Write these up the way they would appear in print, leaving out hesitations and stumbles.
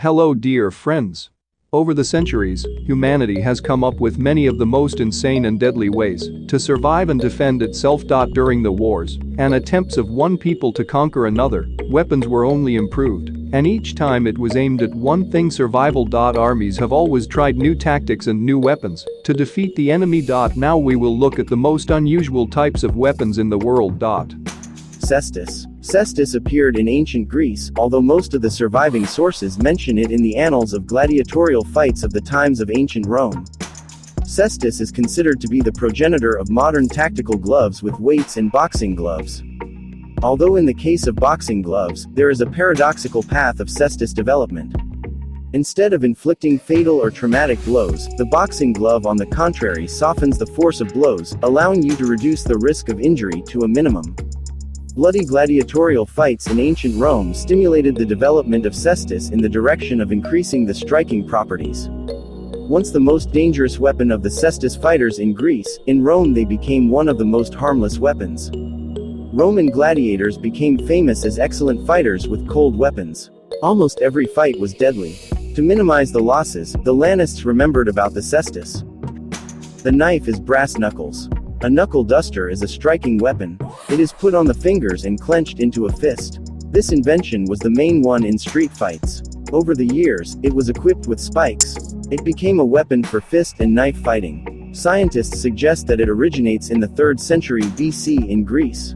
Hello dear friends. Over the centuries, humanity has come up with many of the most insane and deadly ways to survive and defend itself. During the wars and attempts of one people to conquer another, weapons were only improved, and each time it was aimed at one thing: survival. Armies have always tried new tactics and new weapons to defeat the enemy. Now we will look at the most unusual types of weapons in the world. Cestus. Cestus appeared in ancient Greece, although most of the surviving sources mention it in the annals of gladiatorial fights of the times of ancient Rome. Cestus is considered to be the progenitor of modern tactical gloves with weights and boxing gloves. Although in the case of boxing gloves, there is a paradoxical path of cestus development. Instead of inflicting fatal or traumatic blows, the boxing glove on the contrary softens the force of blows, allowing you to reduce the risk of injury to a minimum. Bloody gladiatorial fights in ancient Rome stimulated the development of cestus in the direction of increasing the striking properties. Once the most dangerous weapon of the cestus fighters in Greece, in Rome they became one of the most harmless weapons. Roman gladiators became famous as excellent fighters with cold weapons. Almost every fight was deadly. To minimize the losses, the Lanists remembered about the cestus. The knife is brass knuckles. A knuckle duster is a striking weapon. It is put on the fingers and clenched into a fist. This invention was the main one in street fights. Over the years, it was equipped with spikes. It became a weapon for fist and knife fighting. Scientists suggest that it originates in the 3rd century BC in Greece.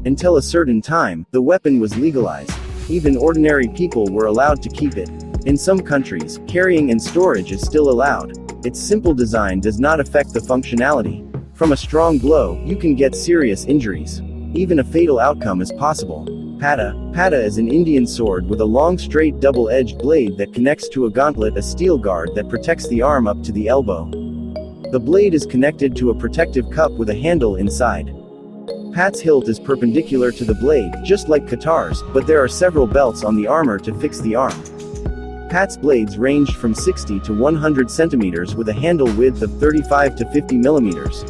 Until a certain time, the weapon was legalized. Even ordinary people were allowed to keep it. In some countries, carrying and storage is still allowed. Its simple design does not affect the functionality. From a strong blow, you can get serious injuries. Even a fatal outcome is possible. Pata. Pata is an Indian sword with a long straight double-edged blade that connects to a gauntlet, a steel guard that protects the arm up to the elbow. The blade is connected to a protective cup with a handle inside. Pat's hilt is perpendicular to the blade, just like Katar's, but there are several belts on the armor to fix the arm. Pat's blades ranged from 60 to 100 centimeters with a handle width of 35 to 50 millimeters.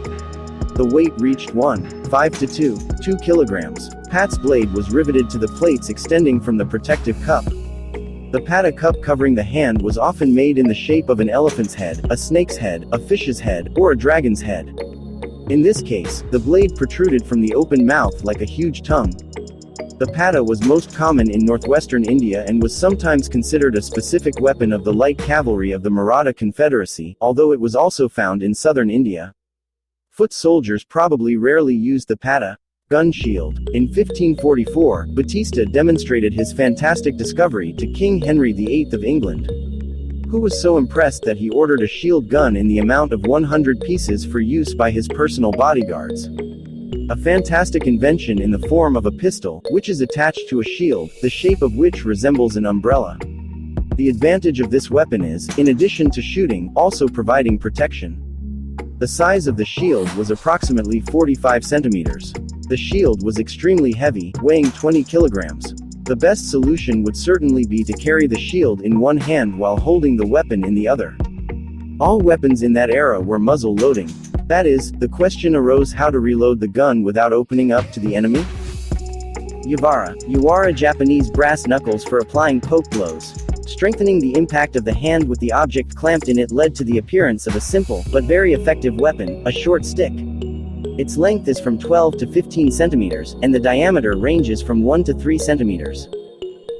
The weight reached 1.5 to 2 kilograms. Pat's blade was riveted to the plates extending from the protective cup. The pata cup covering the hand was often made in the shape of an elephant's head, a snake's head, a fish's head, or a dragon's head. In this case, the blade protruded from the open mouth like a huge tongue. The pata was most common in northwestern India and was sometimes considered a specific weapon of the light cavalry of the Maratha Confederacy, although it was also found in southern India. Foot soldiers probably rarely used the pata. Gun shield. In 1544, Battista demonstrated his fantastic discovery to King Henry VIII of England, who was so impressed that he ordered a shield gun in the amount of 100 pieces for use by his personal bodyguards. A fantastic invention in the form of a pistol, which is attached to a shield, the shape of which resembles an umbrella. The advantage of this weapon is, in addition to shooting, also providing protection. The size of the shield was approximately 45 centimeters. The shield was extremely heavy, weighing 20 kilograms. The best solution would certainly be to carry the shield in one hand while holding the weapon in the other. All weapons in that era were muzzle loading. That is, the question arose how to reload the gun without opening up to the enemy. Yawara. Yawara, Japanese brass knuckles for applying poke blows. Strengthening the impact of the hand with the object clamped in it led to the appearance of a simple, but very effective weapon, a short stick. Its length is from 12 to 15 centimeters, and the diameter ranges from 1 to 3 centimeters.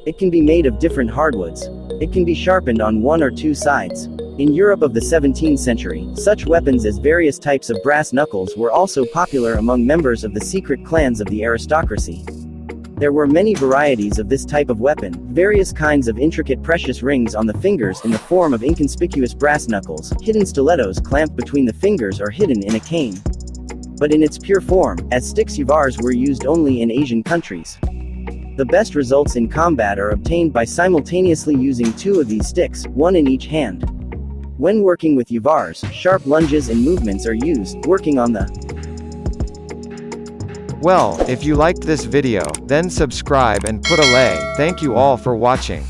It can be made of different hardwoods. It can be sharpened on one or two sides. In Europe of the 17th century, such weapons as various types of brass knuckles were also popular among members of the secret clans of the aristocracy. There were many varieties of this type of weapon, various kinds of intricate precious rings on the fingers in the form of inconspicuous brass knuckles, hidden stilettos clamped between the fingers or hidden in a cane. But in its pure form, as sticks, yawars were used only in Asian countries. The best results in combat are obtained by simultaneously using two of these sticks, one in each hand. When working with yawars, sharp lunges and movements are used, working on the Well, if you liked this video, then subscribe and put a like. Thank you all for watching.